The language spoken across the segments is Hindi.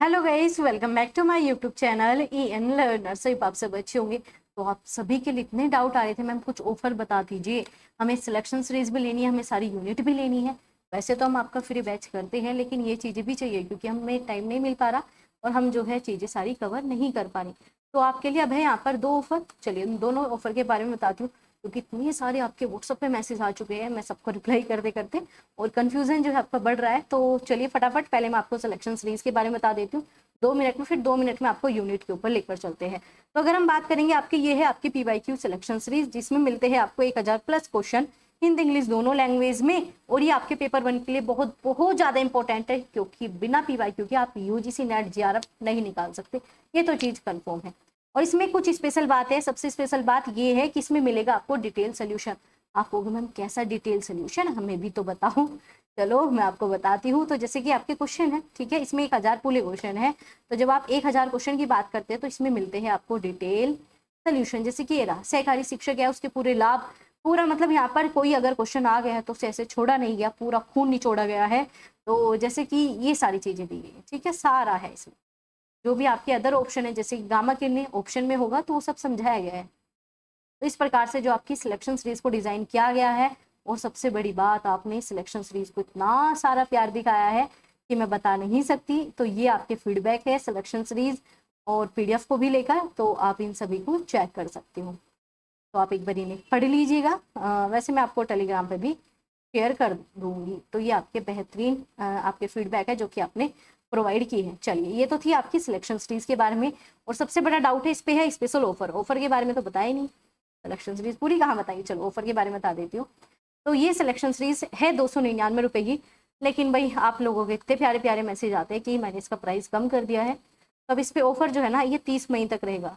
Hello guys, welcome back to my YouTube channel E N learner. सभी आप सब अच्छे होंगे। तो आप सभी के लिए इतने डाउट आ रहे थे, मैम कुछ ऑफर बता दीजिए, हमें सिलेक्शन सीरीज भी लेनी है, हमें सारी यूनिट भी लेनी है। वैसे तो हम आपका फ्री बैच करते हैं, लेकिन ये चीज़ें भी चाहिए क्योंकि हमें टाइम नहीं मिल पा रहा और हम जो है चीज़ें सारी कवर नहीं कर पा रही। तो आपके लिए अब है यहाँ पर दो ऑफर। चलिए उन दोनों ऑफर के बारे में बताती हूँ, क्योंकि इतने सारे आपके व्हाट्सअप पे मैसेज आ चुके हैं, मैं सबको रिप्लाई करते करते और कन्फ्यूजन जो है आपका बढ़ रहा है। तो चलिए फटाफट पहले मैं आपको सिलेक्शन सीरीज के बारे में बता देती हूँ 2 मिनट में, फिर 2 मिनट में आपको यूनिट के ऊपर लेकर चलते हैं। तो अगर हम बात करेंगे आपकी, ये है आपकी पीवाईक्यू सिलेक्शन सीरीज, जिसमें मिलते हैं आपको 1000+ क्वेश्चन हिंदी इंग्लिश दोनों लैंग्वेज में। और ये आपके पेपर 1 के लिए बहुत बहुत ज्यादा इंपॉर्टेंट है, क्योंकि बिना पीवाईक्यू के आप यूजीसी नेट जेआरएफ नहीं निकाल सकते, ये तो चीज कंफर्म है। और इसमें कुछ स्पेशल बात है। सबसे स्पेशल बात ये है कि इसमें मिलेगा आपको डिटेल सोल्यूशन। आप कहोगे मैम कैसा डिटेल सोल्यूशन, हमें भी तो बताओ। चलो मैं आपको बताती हूँ। तो जैसे कि आपके क्वेश्चन है, ठीक है, इसमें 1000 पूरे क्वेश्चन है। तो जब आप 1000 क्वेश्चन की बात करते हैं तो इसमें मिलते हैं आपको डिटेल सोल्यूशन। जैसे कि ये रहा, सहकारी शिक्षक है उसके पूरे लाभ, पूरा मतलब यहाँ पर कोई अगर क्वेश्चन आ गया है तो उसे ऐसे छोड़ा नहीं गया, पूरा खून निचोड़ा गया है। तो जैसे कि ये सारी चीजें दी गई है, ठीक है, सारा है इसमें। जो भी आपके अदर ऑप्शन है, जैसे गामा किरणें ऑप्शन में होगा तो वो सब समझाया गया है। तो इस प्रकार से जो आपकी सिलेक्शन सीरीज को डिजाइन किया गया है। और सबसे बड़ी बात, आपने सिलेक्शन सीरीज को इतना सारा प्यार दिखाया है कि मैं बता नहीं सकती। तो ये आपके फीडबैक है सिलेक्शन सीरीज और पीडीएफ को भी लेकर, तो आप इन सभी को चेक कर सकते हो। तो आप एक बार इन्हें पढ़ लीजिएगा। वैसे मैं आपको टेलीग्राम पे भी शेयर कर दूंगी। तो ये आपके बेहतरीन आपके फीडबैक है जो कि आपने प्रोवाइड की है। चलिए, ये तो थी आपकी सिलेक्शन सीरीज के बारे में। और सबसे बड़ा डाउट है इस पे है स्पेशल ऑफर। ऑफर के बारे में तो बताया ही नहीं, सिलेक्शन सीरीज पूरी कहाँ बताइए। चलो ऑफर के बारे में बता देती हूँ। तो ये सिलेक्शन सीरीज है 299 रुपए की। लेकिन भाई आप लोगों के इतने प्यारे प्यारे मैसेज आते हैं कि मैंने इसका प्राइस कम कर दिया है। तो अब इस पे ऑफर जो है ना, ये 30 मई तक रहेगा।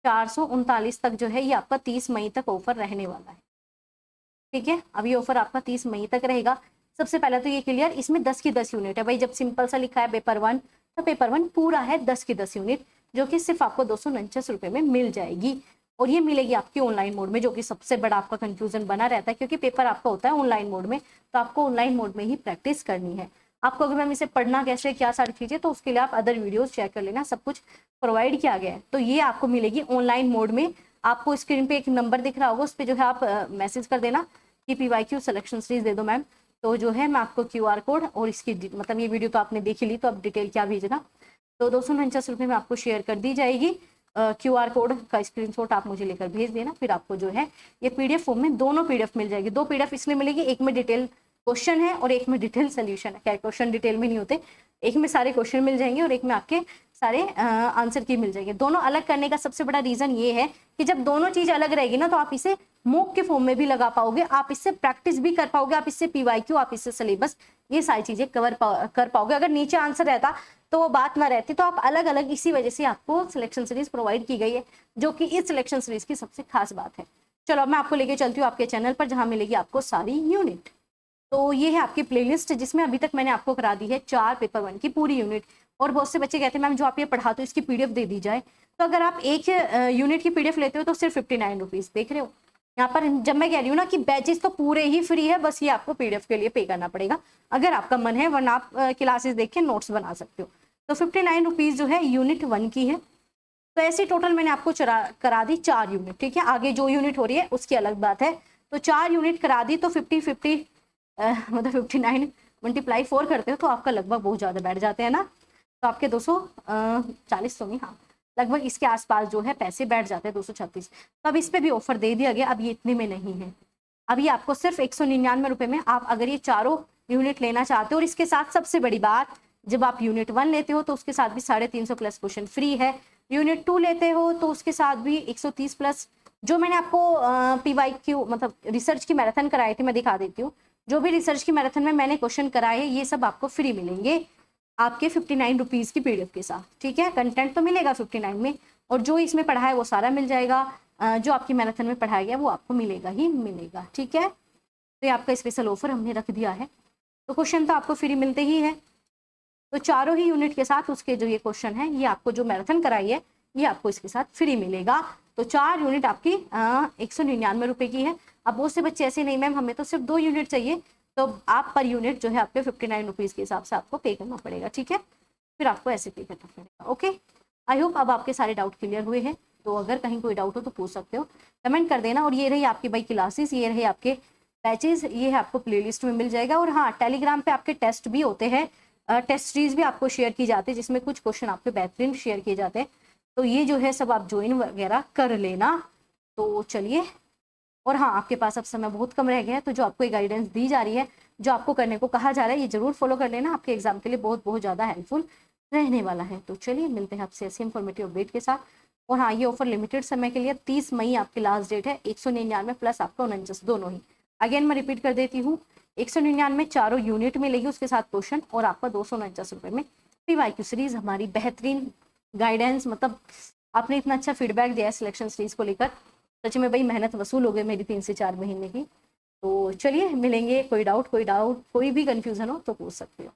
439 तक जो है ये आपका 30 मई तक ऑफर रहने वाला है। ठीक है, अब ये ऑफर आपका 30 मई तक रहेगा। सबसे पहले तो ये क्लियर, इसमें 10 की 10 यूनिट है भाई। जब सिंपल सा लिखा है पेपर 1, तो पेपर 1 पूरा है 10 की 10 यूनिट, जो कि सिर्फ आपको 249 रुपए में मिल जाएगी। और ये मिलेगी आपकी ऑनलाइन मोड में, जो कि सबसे बड़ा आपका कंफ्यूजन बना रहता है, क्योंकि पेपर आपका होता है ऑनलाइन मोड में। तो आपको ऑनलाइन मोड में ही प्रैक्टिस करनी है। आपको अगर मैम इसे पढ़ना कैसे, क्या सारी चीजें, तो उसके लिए आप अदर वीडियोस चेक कर लेना, सब कुछ प्रोवाइड किया गया है। तो ये आपको मिलेगी ऑनलाइन मोड में। आपको स्क्रीन पे एक नंबर दिख रहा होगा, उस पर जो है आप मैसेज कर देना कि पीवाईक्यू सिलेक्शन सीरीज दे दो मैम। तो जो है मैं आपको क्यूआर कोड और इसकी मतलब ये वीडियो तो आपने देख ली, तो अब डिटेल क्या भेजना, तो 249 रुपये में आपको शेयर कर दी जाएगी। क्यूआर कोड का स्क्रीनशॉट आप मुझे लेकर भेज देना। फिर आपको जो है ये पीडीएफ फॉर्म में दोनों पीडीएफ मिल जाएगी। 2 पीडीएफ इसमें मिलेगी, एक में डिटेल क्वेश्चन है और एक में डिटेल सोल्यूशन है। क्या क्वेश्चन डिटेल में नहीं होते, एक में सारे क्वेश्चन मिल जाएंगे और एक में आपके सारे आंसर की मिल जाएंगे। दोनों अलग करने का सबसे बड़ा रीजन ये है कि जब दोनों चीज अलग रहेगी ना, तो आप इसे मॉक के फॉर्म में भी लगा पाओगे, आप इससे प्रैक्टिस भी कर पाओगे, आप इससे पीवाईक्यू, आप इससे सिलेबस, ये सारी चीजें कर पाओगे। अगर नीचे आंसर रहता तो वो बात ना रहती। तो आप अलग अलग, इसी वजह से आपको सिलेक्शन सीरीज प्रोवाइड की गई है, जो कि इस सिलेक्शन सीरीज की सबसे खास बात है। चलो अब मैं आपको लेके चलती हूँ आपके चैनल पर, जहां मिलेगी आपको सारी यूनिट। तो ये है आपकी प्लेलिस्ट, जिसमें अभी तक मैंने आपको करा दी है 4 पेपर 1 की पूरी यूनिट। और बहुत से बच्चे कहते हैं मैम जो आप ये पढ़ाते हो इसकी पीडीएफ दे दी जाए। तो अगर आप एक यूनिट की पीडीएफ लेते हो तो सिर्फ 59 रुपीज। देख रहे हो यहाँ पर, जब मैं कह रही हूँ ना कि बैचेस तो पूरे ही फ्री है, बस ये आपको पीडीएफ के लिए पे करना पड़ेगा अगर आपका मन है, वरना आप क्लासेस देख के नोट्स बना सकते हो। तो 59 रुपीज जो है यूनिट 1 की है। तो ऐसे टोटल मैंने आपको करा दी 4 यूनिट। ठीक है, आगे जो यूनिट हो रही है उसकी अलग बात है। तो 4 यूनिट करा दी, तो 50 मतलब 59 मल्टीप्लाई 4 करते हो तो आपका लगभग बहुत ज्यादा बैठ जाते हैं ना। तो आपके 240 तो नहीं, हाँ लगभग इसके आसपास जो है पैसे बैठ जाते हैं, 236। तो अब इस पे भी ऑफर दे दिया गया। अब ये इतने में नहीं है, अभी आपको सिर्फ 199 रुपए में आप अगर ये चारों यूनिट लेना चाहते हो। और इसके साथ सबसे बड़ी बात, जब आप यूनिट 1 लेते हो तो उसके साथ भी 350+ क्वेश्चन फ्री है। यूनिट 2 लेते हो तो उसके साथ भी 130+। जो मैंने आपको पीवाईक्यू मतलब रिसर्च की मैराथन कराई थी, मैं दिखा देती हूँ। जो भी रिसर्च की मैराथन में मैंने क्वेश्चन कराए हैं, ये सब आपको फ्री मिलेंगे आपके 59 रुपीज की पीडीएफ के साथ। ठीक है, कंटेंट तो मिलेगा 59 में, और जो इसमें पढ़ा है वो सारा मिल जाएगा। जो आपकी मैराथन में पढ़ाया गया वो आपको मिलेगा ही मिलेगा। ठीक है, तो ये आपका स्पेशल ऑफर हमने रख दिया है। तो क्वेश्चन तो आपको फ्री मिलते ही है। तो चारों ही यूनिट के साथ उसके जो ये क्वेश्चन है, ये आपको जो मैराथन कराई है ये आपको इसके साथ फ्री मिलेगा। तो 4 यूनिट आपकी 199 रुपए की है। अब बहुत से बच्चे ऐसे, नहीं मैम हमें तो सिर्फ 2 यूनिट चाहिए, तो आप पर यूनिट जो है आपके 59 रुपीज के हिसाब से आपको पे करना पड़ेगा। ठीक है, फिर आपको ऐसे पे करना पड़ेगा। ओके, आई होप अब आपके सारे डाउट क्लियर हुए हैं। तो अगर कहीं कोई डाउट हो तो पूछ सकते हो, कमेंट कर देना। और ये रही आपकी भाई क्लासेस, ये रहे आपके बैचेस, ये है आपको प्लेलिस्ट में मिल जाएगा। और हाँ, टेलीग्राम पे आपके टेस्ट भी होते हैं, टेस्ट सीरीज भी आपको शेयर की जाती है, जिसमें कुछ क्वेश्चन आपके बेहतरीन शेयर किए जाते हैं। तो ये जो है सब आप ज्वाइन वगैरह कर लेना। तो चलिए, और हाँ, आपके पास अब समय बहुत कम रह गया है, तो जो आपको गाइडेंस दी जा रही है, जो आपको करने को कहा जा रहा है, ये जरूर फॉलो कर लेना, आपके एग्जाम के लिए बहुत बहुत ज़्यादा हेल्पफुल रहने वाला है। तो चलिए, मिलते हैं आपसे ऐसे इन्फॉर्मेटिव अपडेट के साथ। और हाँ, ये ऑफर लिमिटेड समय के लिए, 30 मई आपकी लास्ट डेट है। 199 प्लस आपका 49 दोनों ही। अगेन मैं रिपीट कर देती हूँ, 199 चारों यूनिट मिलेगी, उसके साथ क्वेश्चन, और आपका 249 रुपये में PYQ सीरीज। हमारी बेहतरीन गाइडेंस, मतलब आपने इतना अच्छा फीडबैक दिया है सिलेक्शन सीरीज को लेकर, सच में भाई मेहनत वसूल हो गई मेरी 3 से 4 महीने की। तो चलिए मिलेंगे, कोई डाउट कोई भी कंफ्यूजन हो तो पूछ सकते हो।